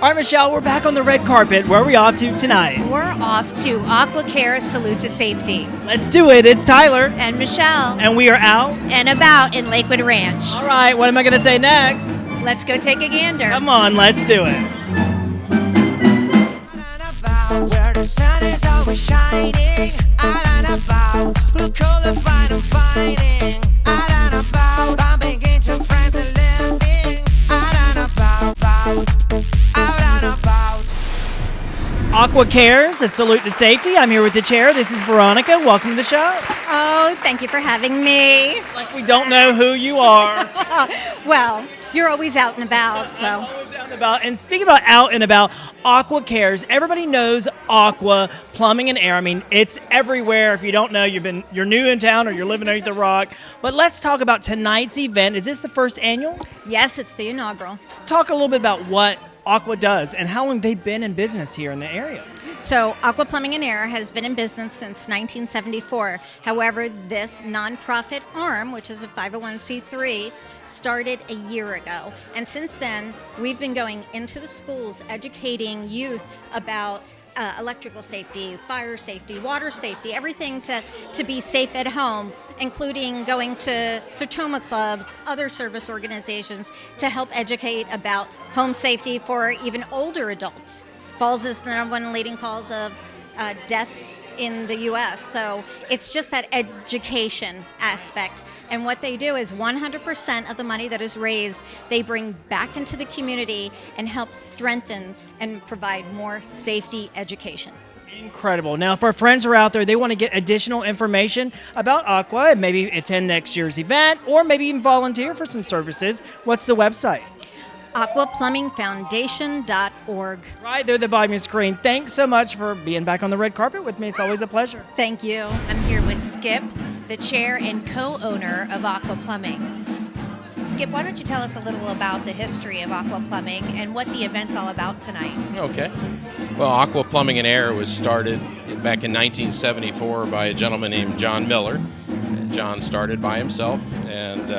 All right, Michelle, we're back on the red carpet. Where are we off to tonight? We're off to Aqua Care Salute to Safety. Let's do it. It's Tyler. And Michelle. And we are out And about in Lakewood Ranch. All right, what am I going to say next? Let's go take a gander. Come on, let's do it. Where the sun is always shining, out and about. Look all the fight I'm fighting, out and about. I'm beginning to friends and living, out and about, out and about. Aqua Cares, a salute to safety. I'm here with the chair. This is Veronica. Welcome to the show. Oh, thank you for having me. Like we don't know who you are. Well, you're always out and about, so. Always out and about. And speaking about out and about, Aqua Cares. Everybody knows Aqua Plumbing and Air. I mean, it's everywhere. If you don't know, you're new in town or you're living underneath the rock. But let's talk about tonight's event. Is this the first annual? Yes, it's the inaugural. Let's talk a little bit about what Aqua does and how long they've been in business here in the area. So, Aqua Plumbing and Air has been in business since 1974. However, this nonprofit arm, which is a 501c3, started a year ago. And since then, we've been going into the schools, educating youth about electrical safety, fire safety, water safety, everything to be safe at home, including going to Sertoma clubs, other service organizations to help educate about home safety for even older adults. Falls is the number one leading cause of deaths in the U.S. So it's just that education aspect. And what they do is 100% of the money that is raised, they bring back into the community and help strengthen and provide more safety education. Incredible. Now, if our friends are out there, they want to get additional information about Aqua and maybe attend next year's event or maybe even volunteer for some services, what's the website? aquaplumbingfoundation.org. Right there at the bottom of your screen. Thanks so much for being back on the red carpet with me. It's always a pleasure. Thank you. I'm here with Skip, the chair and co-owner of Aqua Plumbing. Skip, why don't you tell us a little about the history of Aqua Plumbing and what the event's all about tonight? Okay. Well, Aqua Plumbing and Air was started back in 1974 by a gentleman named John Miller. John started by himself, and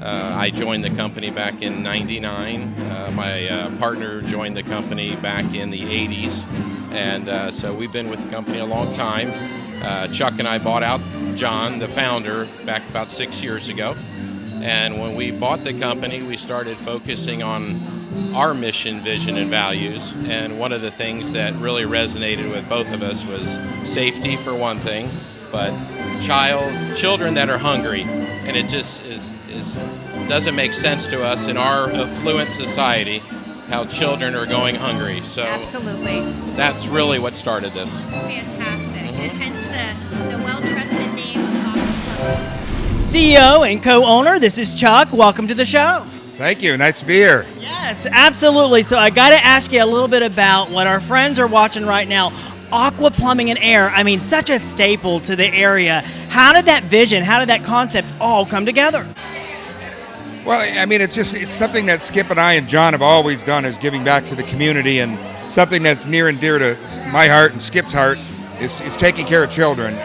I joined the company back in '99. My partner joined the company back in the '80s, and so we've been with the company a long time. Chuck and I bought out John, the founder, back about 6 years ago. And when we bought the company, we started focusing on our mission, vision, and values. And one of the things that really resonated with both of us was safety, for one thing, but children that are hungry. And it just doesn't make sense to us in our affluent society how children are going hungry. So Absolutely. That's really what started this. Fantastic. And hence the well-trusted name of Aqua Plumbing. CEO and co-owner, this is Chuck. Welcome to the show. Thank you. Nice to be here. Yes, absolutely. So I got to ask you a little bit about what our friends are watching right now. Aqua Plumbing and Air, I mean, such a staple to the area. How did that vision, how did that concept all come together? Well, I mean, it's something that Skip and I and John have always done, is giving back to the community, and something that's near and dear to my heart and Skip's heart is taking care of children.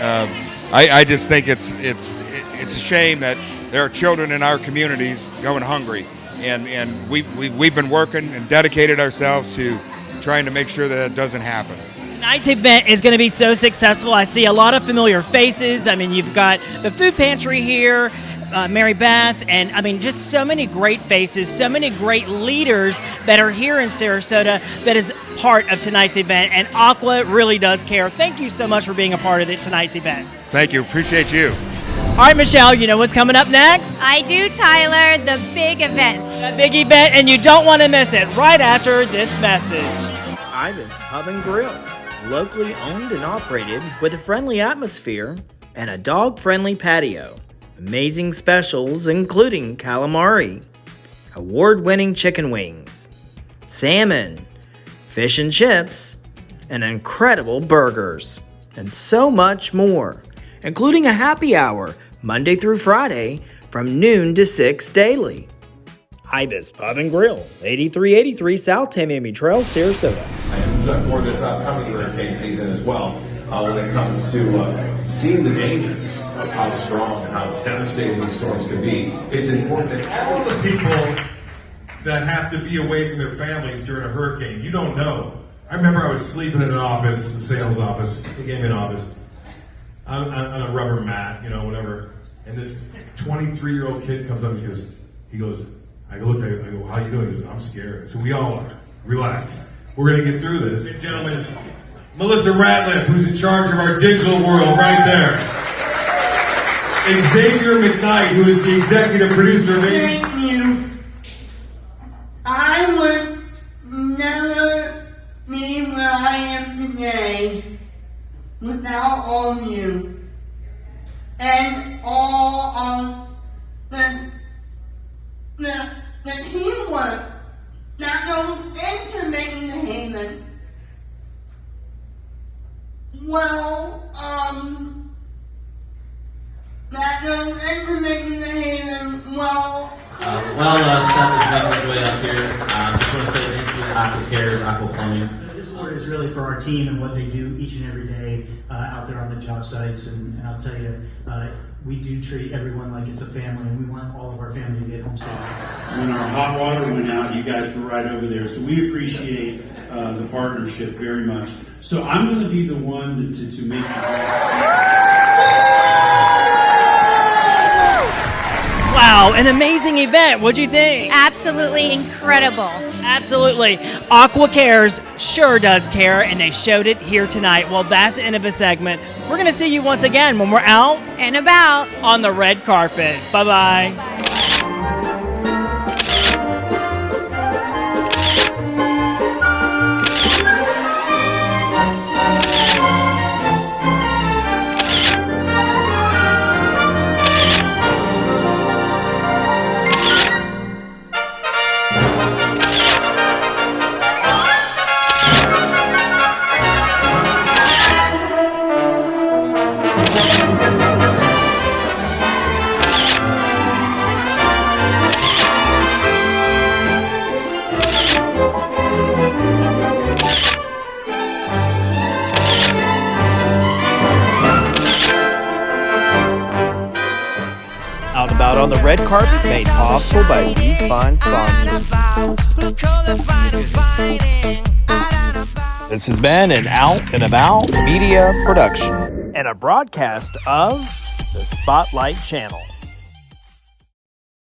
I just think it's a shame that there are children in our communities going hungry, and we've been working and dedicated ourselves to trying to make sure that doesn't happen. Tonight's event is going to be so successful. I see a lot of familiar faces. I mean, you've got the food pantry here, Mary Beth, and I mean, just so many great faces, so many great leaders that are here in Sarasota that is part of tonight's event, and Aqua really does care. Thank you so much for being a part of tonight's event. Thank you. Appreciate you. All right, Michelle, you know what's coming up next? I do, Tyler, the big event. A big event, and you don't want to miss it right after this message. Ivan's Pub and Grill, locally owned and operated with a friendly atmosphere and a dog-friendly patio. Amazing specials including calamari, award-winning chicken wings, salmon, fish and chips, and incredible burgers, and so much more, including a happy hour Monday through Friday from noon to 6 daily. Ibis Pub and Grill, 8383 South Tamiami Trail, Sarasota. And for this upcoming hurricane season as well, when it comes to seeing the dangers of how strong and how devastating these storms can be, it's important that all the people that have to be away from their families during a hurricane. You don't know. I remember I was sleeping in an office, a sales office, a gaming office, on a rubber mat, whatever. And this 23-year-old kid comes up and he goes, I look at him, I go, how you doing? He goes, I'm scared. So we all are. Relax. We're going to get through this. Ladies and gentlemen, Melissa Ratliff, who's in charge of our digital world, right there. Xavier McKnight, who is the executive producer of Thank you. I would never be where I am today without all of you and all of the teamwork that goes into making the Haven. That goes into making the Haven Seth is making his way up here. Just want to say thank you to Aqua Cares, Aqua Plumbing. This award is really for our team and what they do each and every day out there on the job sites. And I'll tell you, we do treat everyone like it's a family, and we want all of our family to get home safe. When our hot water went out, you guys were right over there. So we appreciate the partnership very much. So I'm going to be the one to make Wow, an amazing event. What'd you think? Absolutely incredible. Absolutely. Aqua Cares sure does care, and they showed it here tonight. Well, that's the end of a segment. We're going to see you once again when we're out and about on the red carpet. Bye-bye. Bye. Out and About on the red carpet, made possible by these fine sponsors. This has been an Out and About media production and a broadcast of the Spotlight Channel.